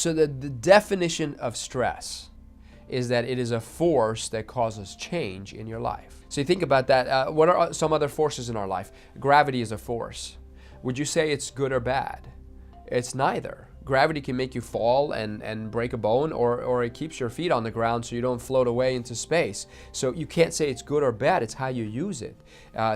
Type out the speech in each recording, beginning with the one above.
So the definition of stress is that it is a force that causes change in your life. So you think about that. What are some other forces in our life? Gravity is a force. Would you say it's good or bad? It's neither. Gravity can make you fall and break a bone, or it keeps your feet on the ground so you don't float away into space. So you can't say it's good or bad, it's how you use it.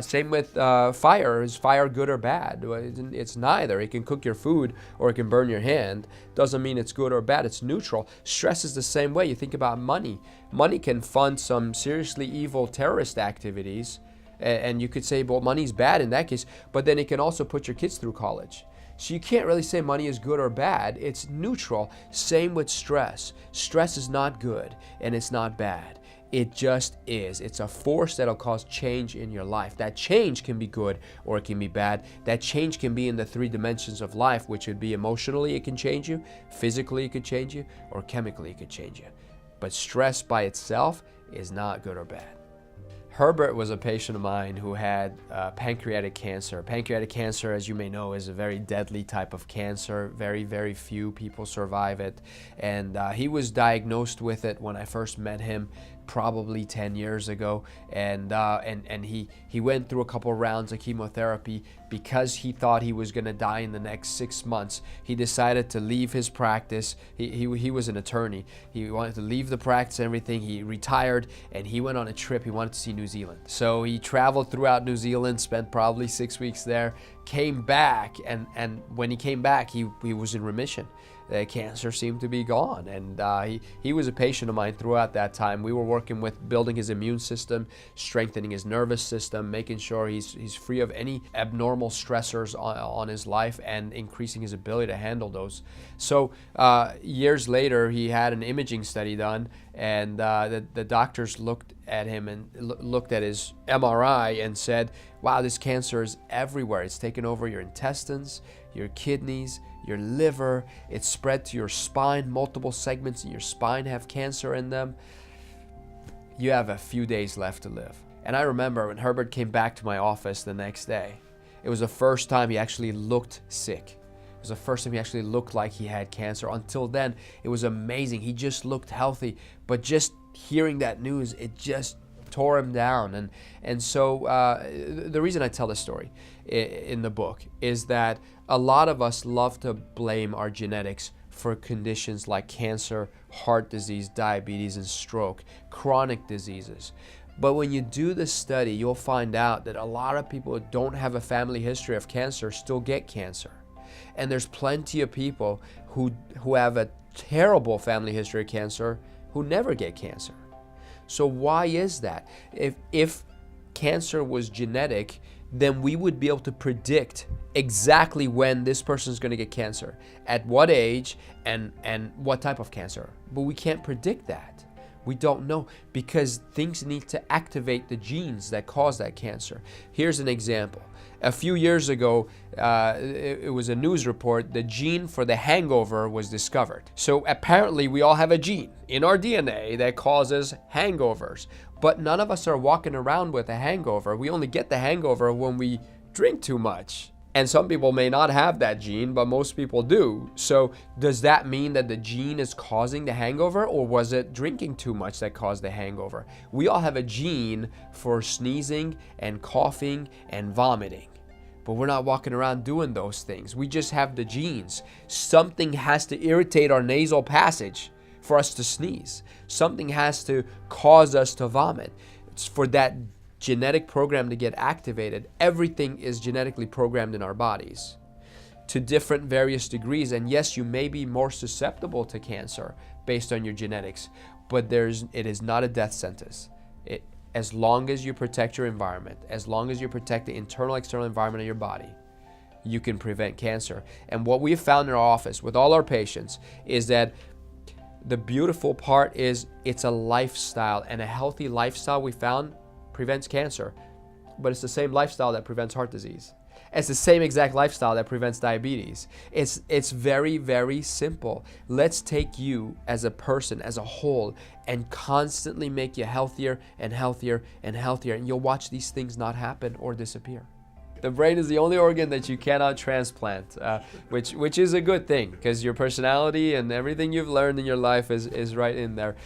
Same with fire. Is fire good or bad? It's neither. It can cook your food or it can burn your hand. Doesn't mean it's good or bad, it's neutral. Stress is the same way. You think about money. Money can fund some seriously evil terrorist activities, and you could say, well, money's bad in that case, but then it can also put your kids through college. So you can't really say money is good or bad. It's neutral. Same with stress. Stress is not good and it's not bad. It just is. It's a force that'll cause change in your life. That change can be good or it can be bad. That change can be in the 3 dimensions of life, which would be emotionally it can change you, physically it could change you, or chemically it could change you. But stress by itself is not good or bad. Herbert was a patient of mine who had pancreatic cancer. Pancreatic cancer, as you may know, is a very deadly type of cancer. Very, very few people survive it. And he was diagnosed with it when I first met him, probably 10 years ago. And he went through a couple rounds of chemotherapy. Because he thought he was going to die in the next 6 months, he decided to leave his practice. He was an attorney. He wanted to leave the practice and everything. He retired and he went on a trip. He wanted to see New Zealand. So he traveled throughout New Zealand, spent probably 6 weeks there, came back, and when he came back, he was in remission. The cancer seemed to be gone, and he was a patient of mine throughout that time. We were working with building his immune system, strengthening his nervous system, making sure he's free of any abnormal stressors on his life, and increasing his ability to handle those. So years later, he had an imaging study done, and the doctors looked at him and looked at his MRI and said, wow, this cancer is everywhere. It's taken over your intestines, your kidneys, your liver. It's spread to your spine. Multiple segments in your spine have cancer in them. You have a few days left to live. And I remember when Herbert came back to my office the next day, it was the first time he actually looked sick. It was the first time he actually looked like he had cancer. Until then, it was amazing. He just looked healthy. But just hearing that news, it just tore him down. And so the reason I tell this story in the book is that a lot of us love to blame our genetics for conditions like cancer, heart disease, diabetes, and stroke, chronic diseases. But when you do the study, you'll find out that a lot of people who don't have a family history of cancer still get cancer. And there's plenty of people who have a terrible family history of cancer who never get cancer. So why is that? If cancer was genetic, then we would be able to predict exactly when this person is going to get cancer, at what age, and what type of cancer. But we can't predict that. We don't know, because things need to activate the genes that cause that cancer. Here's an example. A few years ago, it was a news report, the gene for the hangover was discovered. So apparently we all have a gene in our DNA that causes hangovers, but none of us are walking around with a hangover. We only get the hangover when we drink too much. And some people may not have that gene, but most people do. So does that mean that the gene is causing the hangover, or was it drinking too much that caused the hangover? We all have a gene for sneezing and coughing and vomiting, but we're not walking around doing those things. We just have the genes. Something has to irritate our nasal passage for us to sneeze. Something has to cause us to vomit. It's for that genetic program to get activated. Everything is genetically programmed in our bodies to different various degrees. And yes, you may be more susceptible to cancer based on your genetics, but it is not a death sentence. As long as you protect your environment, as long as you protect the internal, external environment of your body, you can prevent cancer. And what we've found in our office with all our patients is that the beautiful part is it's a lifestyle, and a healthy lifestyle we found prevents cancer, but it's the same lifestyle that prevents heart disease. It's the same exact lifestyle that prevents diabetes. It's very, very simple. Let's take you as a person, as a whole, and constantly make you healthier and healthier and healthier, and you'll watch these things not happen or disappear. The brain is the only organ that you cannot transplant, which is a good thing, because your personality and everything you've learned in your life is right in there.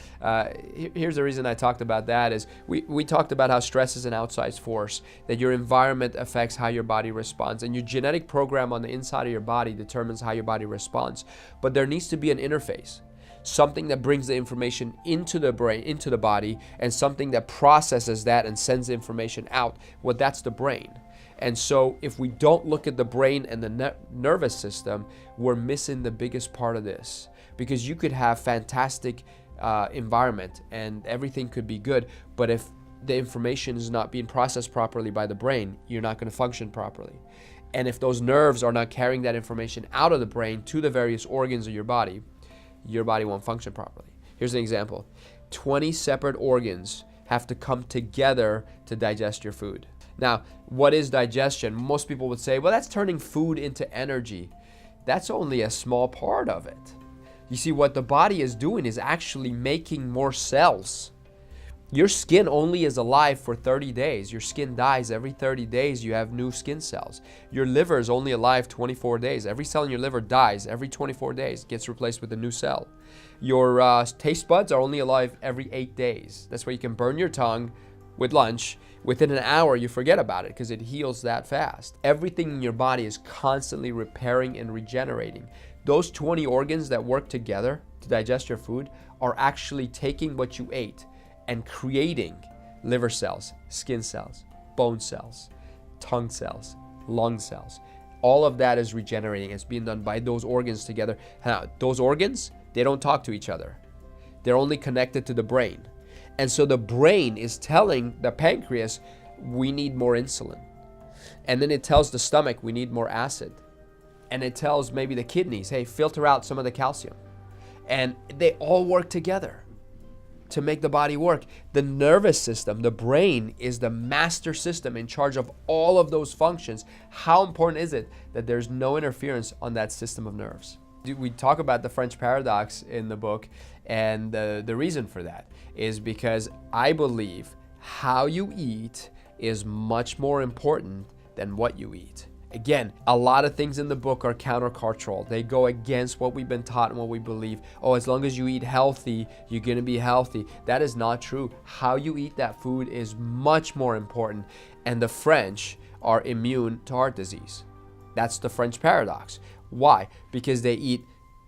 Here's the reason I talked about that is we talked about how stress is an outside force, that your environment affects how your body responds, and your genetic program on the inside of your body determines how your body responds. But there needs to be an interface, something that brings the information into the brain, into the body, and something that processes that and sends the information out. Well, that's the brain. And so if we don't look at the brain and the nervous system, we're missing the biggest part of this. Because you could have fantastic environment and everything could be good, but if the information is not being processed properly by the brain, you're not going to function properly. And if those nerves are not carrying that information out of the brain to the various organs of your body won't function properly. Here's an example. 20 separate organs have to come together to digest your food. Now, what is digestion? Most people would say, well, that's turning food into energy. That's only a small part of it. You see, what the body is doing is actually making more cells. Your skin only is alive for 30 days. Your skin dies every 30 days. You have new skin cells. Your liver is only alive 24 days. Every cell in your liver dies every 24 days, gets replaced with a new cell. Your taste buds are only alive every 8 days. That's why you can burn your tongue with lunch. Within an hour, you forget about it because it heals that fast. Everything in your body is constantly repairing and regenerating. Those 20 organs that work together to digest your food are actually taking what you ate and creating liver cells, skin cells, bone cells, tongue cells, lung cells. All of that is regenerating. It's being done by those organs together. Now, those organs, they don't talk to each other. They're only connected to the brain. And so the brain is telling the pancreas, we need more insulin. And then it tells the stomach, we need more acid. And it tells maybe the kidneys, hey, filter out some of the calcium. And they all work together to make the body work. The nervous system, the brain, is the master system in charge of all of those functions. How important is it that there's no interference on that system of nerves? We talk about the French paradox in the book, and the reason for that is because I believe how you eat is much more important than what you eat. Again, a lot of things in the book are countercultural. They go against what we've been taught and what we believe. Oh, as long as you eat healthy, you're going to be healthy. That is not true. How you eat that food is much more important. And the French are immune to heart disease. That's the French paradox. Why? Because they eat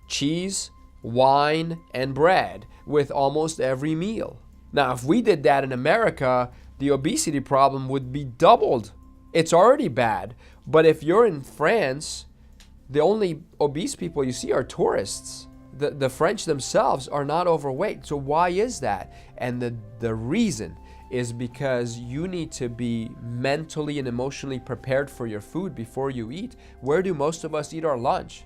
cheese, wine, and bread with almost every meal. Now, if we did that in America, the obesity problem would be doubled. It's already bad. But if you're in France, the only obese people you see are tourists. The French themselves are not overweight. So why is that? And the reason is because you need to be mentally and emotionally prepared for your food before you eat. Where do most of us eat our lunch?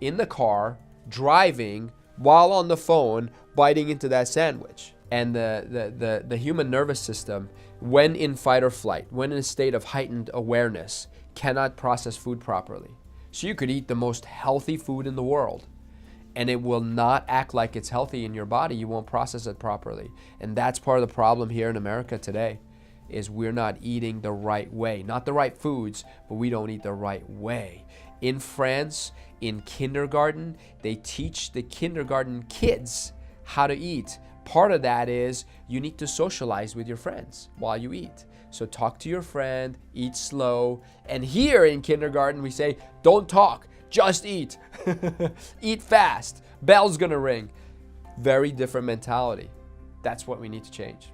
In the car, driving, while on the phone, biting into that sandwich. And the human nervous system, when in fight or flight, when in a state of heightened awareness, cannot process food properly. So you could eat the most healthy food in the world, and it will not act like it's healthy in your body. You won't process it properly. And that's part of the problem here in America today, is we're not eating the right way. Not the right foods, but we don't eat the right way. In France, in kindergarten, they teach the kindergarten kids how to eat. Part of that is you need to socialize with your friends while you eat. So talk to your friend, eat slow. And here in kindergarten, we say, don't talk, just eat. Eat fast. Bell's gonna ring. Very different mentality. That's what we need to change.